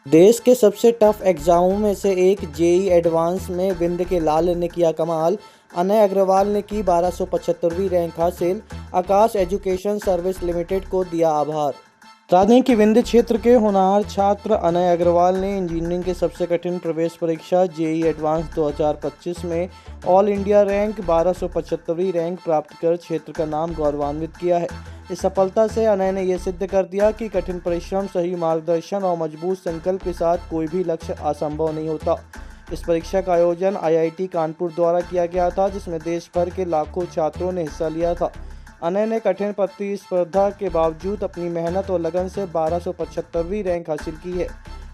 देश के सबसे टफ एग्जामों में से एक जेईई एडवांस में विंध्य के लाल ने किया कमाल। अनय अग्रवाल ने की 1275वीं रैंक हासिल। आकाश एजुकेशन सर्विस लिमिटेड को दिया आभार। बता दें कि विंध्य क्षेत्र के होनहार छात्र अनय अग्रवाल ने इंजीनियरिंग के सबसे कठिन प्रवेश परीक्षा जेईई एडवांस 2025 में ऑल इंडिया रैंक 1275वीं रैंक प्राप्त कर क्षेत्र का नाम गौरवान्वित किया है। इस सफलता से अनय ने यह सिद्ध कर दिया कि कठिन परिश्रम, सही मार्गदर्शन और मजबूत संकल्प के साथ कोई भी लक्ष्य असंभव नहीं होता। इस परीक्षा का आयोजन आईआईटी कानपुर द्वारा किया गया था, जिसमें देश भर के लाखों छात्रों ने हिस्सा लिया था। अनय ने कठिन प्रतिस्पर्धा के बावजूद अपनी मेहनत और लगन से 1275वीं रैंक हासिल की है।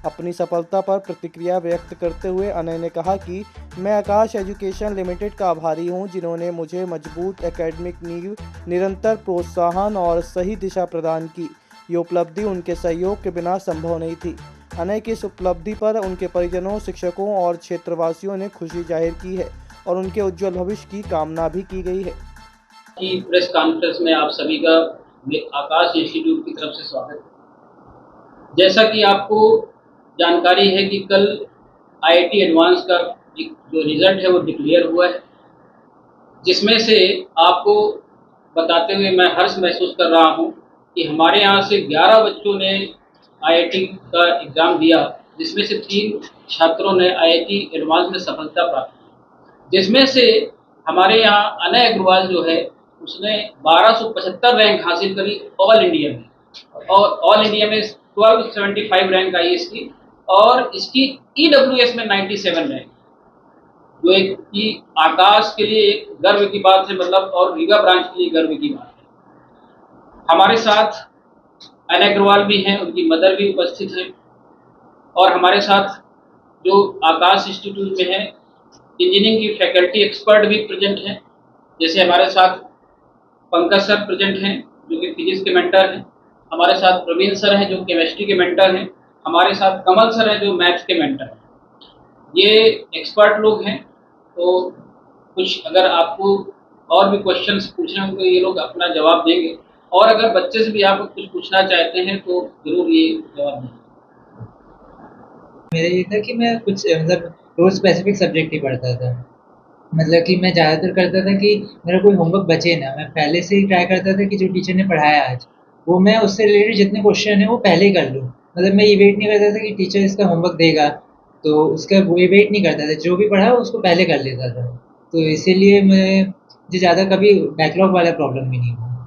अपनी सफलता पर प्रतिक्रिया व्यक्त करते हुए अनय ने कहा कि मैं आकाश एजुकेशन लिमिटेड का आभारी हूं, जिन्होंने मुझे मजबूत एकेडमिक नींव, निरंतर प्रोत्साहन और सही दिशा प्रदान की। ये उपलब्धि उनके सहयोग के बिना संभव नहीं थी। अनय की इस उपलब्धि पर उनके परिजनों, शिक्षकों और क्षेत्रवासियों ने खुशी जाहिर की है और उनके उज्जवल भविष्य की कामना भी की गई है। की प्रेस कॉन्फ्रेंस में आप सभी का आकाश इंस्टीट्यूट की तरफ से स्वागत है। जैसा कि आपको जानकारी है कि कल आईआईटी एडवांस का जो रिजल्ट है वो डिक्लेयर हुआ है, जिसमें से आपको बताते हुए मैं हर्ष महसूस कर रहा हूं कि हमारे यहाँ से 11 बच्चों ने आईआईटी का एग्ज़ाम दिया, जिसमें से 3 छात्रों ने आईआईटी एडवांस में सफलता प्राप्त की, जिसमें से हमारे यहाँ अनय अग्रवाल जो है उसने 1275 रैंक हासिल करी ऑल इंडिया में, और ऑल इंडिया में 1275 रैंक आई इसकी, और इसकी ईडब्ल्यूएस में 97 रैंक, जो एक कि आकाश के लिए एक गर्व की बात है, मतलब, और रीवा ब्रांच के लिए गर्व की बात है। हमारे साथ अनय अग्रवाल भी हैं, उनकी मदर भी उपस्थित है, और हमारे साथ जो आकाश इंस्टीट्यूट में है इंजीनियरिंग की फैकल्टी एक्सपर्ट भी प्रेजेंट हैं। जैसे हमारे साथ पंकज सर प्रेजेंट हैं जो कि फिजिक्स के मेंटर हैं, हमारे साथ प्रवीण सर हैं जो केमिस्ट्री के मेंटर हैं, हमारे साथ कमल सर हैं जो मैथ्स के मेंटर हैं। ये एक्सपर्ट लोग हैं, तो कुछ अगर आपको और भी क्वेश्चंस पूछने होंगे तो ये लोग अपना जवाब देंगे, और अगर बच्चे से भी आप कुछ पूछना चाहते हैं तो जरूर ये जवाब देंगे। मेरा ये था कि मैं कुछ मतलब रोज स्पेसिफिक सब्जेक्ट ही पढ़ता था। मतलब कि मैं ज़्यादातर करता था कि मेरा कोई होमवर्क बचे ना, मैं पहले से ही ट्राई करता था कि जो टीचर ने पढ़ाया आज, वो मैं उससे रिलेटेड जितने क्वेश्चन हैं वो पहले ही कर लूँ। मतलब मैं ये वेट नहीं करता था कि टीचर इसका होमवर्क देगा, तो उसका वो वेट नहीं करता था, जो भी पढ़ा उसको पहले कर लेता था। तो इसीलिए मुझे ज़्यादा कभी बैकलॉग वाला प्रॉब्लम भी नहीं हुआ।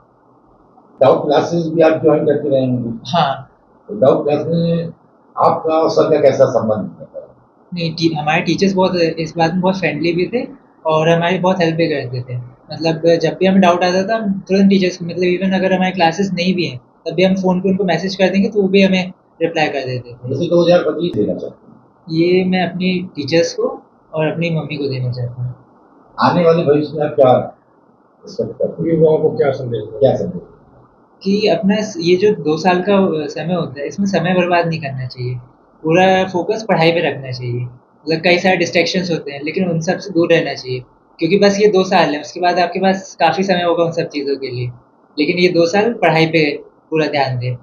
डाउट क्लासेस भी आप ज्वाइन करते रहे होंगे? हाँ। तो डाउट क्लास में आपका और सर का कैसा संबंध है? नहीं, हमारे टीचर्स बहुत इस बात में बहुत फ्रेंडली भी थे और हमारी बहुत हेल्प भी करते थे। मतलब जब भी हमें डाउट आता था हम तुरंत टीचर्स को, मतलब इवन अगर हमारी क्लासेस नहीं भी हैं तब भी हम फ़ोन पे उनको मैसेज कर देंगे तो वो भी हमें रिप्लाई कर देते थे। जैसे 2025 देना चाहते हैं, ये मैं अपनी टीचर्स को और अपनी मम्मी को देना चाहता हूँ। आने वाले भविष्य में आप क्या एक्सपेक्ट करते हैं? युवाओं को क्या संदेश कि अपना ये जो 2 साल का समय होता है, इसमें समय बर्बाद नहीं करना चाहिए। पूरा फ़ोकस पढ़ाई पे रखना चाहिए। मतलब कई सारे डिस्ट्रैक्शंस होते हैं, लेकिन उन सब से दूर रहना चाहिए। क्योंकि बस ये 2 साल है, उसके बाद आपके पास काफ़ी समय होगा उन सब चीज़ों के लिए। लेकिन ये 2 साल पढ़ाई पे पूरा ध्यान दें,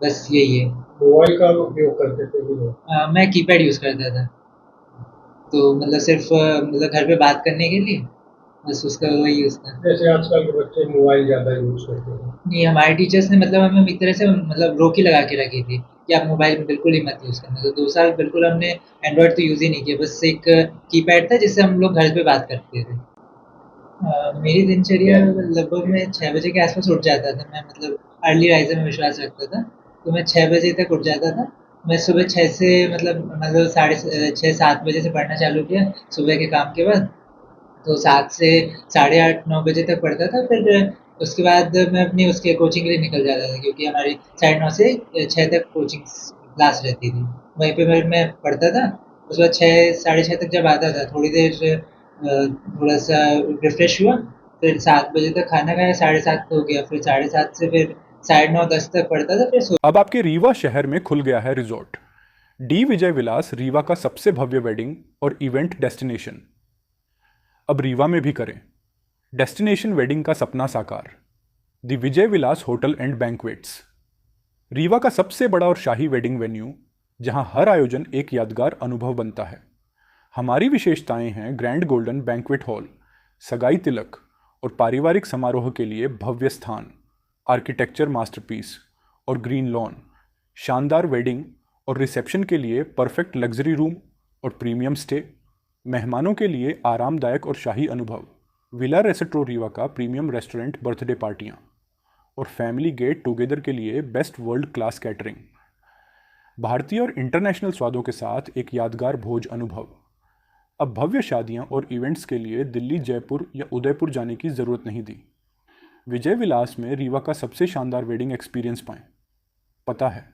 बस यही है। मोबाइल का उपयोग करते थे भी लोग? मैं कीपैड यूज़ करता था। तो मतलब सिर्फ़ मतलब घर पे बात करने के लिए, बस उसका वही यूज़ था। जैसे आजकल के बच्चे मोबाइल ज़्यादा यूज़ करते हैं। नहीं, हमारे टीचर्स ने मतलब हमें एक तरह से मतलब रोक ही लगा के रखी थी कि आप मोबाइल बिल्कुल ही मत यूज़ करना। तो 2 साल बिल्कुल हमने एंड्रॉयड तो यूज़ ही नहीं किया, बस एक कीपैड था जिससे हम लोग घर पे बात करते थे। मेरी दिनचर्या लगभग मैं 6 बजे के आस-पास उठ जाता था। मैं मतलब अर्ली राइज़र में विश्वास रखता था, तो मैं 6 बजे तक उठ जाता था। मैं सुबह 6 से मतलब साढ़े 6-7 बजे से पढ़ना चालू किया सुबह के काम के बाद। तो 7 से साढ़े 8-9 बजे तक पढ़ता था। फिर उसके बाद मैं अपनी उसके कोचिंग के लिए निकल जाता था, क्योंकि हमारी साढ़े 9 से 6 तक कोचिंग क्लास रहती थी। वहीं पे मैं पढ़ता था। उसके बाद 6 साढ़े 6 तक जब आता था, थोड़ी देर थोड़ा-सा रिफ्रेश हुआ, फिर 7 बजे तक खाना खाया, साढ़े 7 हो गया, फिर साढ़े 7 से फिर साढ़े 9-10 तक पढ़ता था, फिर अब आपके रीवा शहर में खुल गया है रिजॉर्ट डी विजय विलास, रीवा का सबसे भव्य वेडिंग और इवेंट डेस्टिनेशन। अब रीवा में भी करें डेस्टिनेशन वेडिंग का सपना साकार। The Vijay Vilas hotel and banquets, Rewa का सबसे बड़ा और शाही वेडिंग वेन्यू जहां हर आयोजन एक यादगार अनुभव बनता है। हमारी विशेषताएं हैं ग्रैंड गोल्डन बैंक्वेट हॉल, सगाई तिलक और पारिवारिक समारोह के लिए भव्य स्थान, आर्किटेक्चर मास्टरपीस और ग्रीन लॉन, शानदार वेडिंग और रिसेप्शन के लिए परफेक्ट लग्जरी रूम और प्रीमियम स्टे, मेहमानों के लिए आरामदायक और शाही अनुभव, विला रेस्टोरेंट रीवा का प्रीमियम रेस्टोरेंट बर्थडे पार्टियां और फैमिली गेट टुगेदर के लिए बेस्ट वर्ल्ड क्लास कैटरिंग। भारतीय और इंटरनेशनल स्वादों के साथ एक यादगार भोज अनुभव। अब भव्य शादियां और इवेंट्स के लिए दिल्ली, जयपुर या उदयपुर जाने की ज़रूरत नहीं दी। विजय विलास में रीवा का सबसे शानदार वेडिंग एक्सपीरियंस पाएं। पता है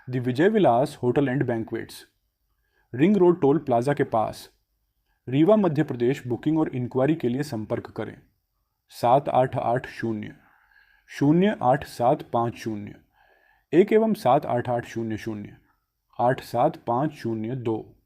the Vijay Vilas hotel and banquets, ring road toll plaza के पास, रीवा, मध्य प्रदेश। बुकिंग और इंक्वायरी के लिए संपर्क करें 7880-08750 1 एवं 7880-0875002।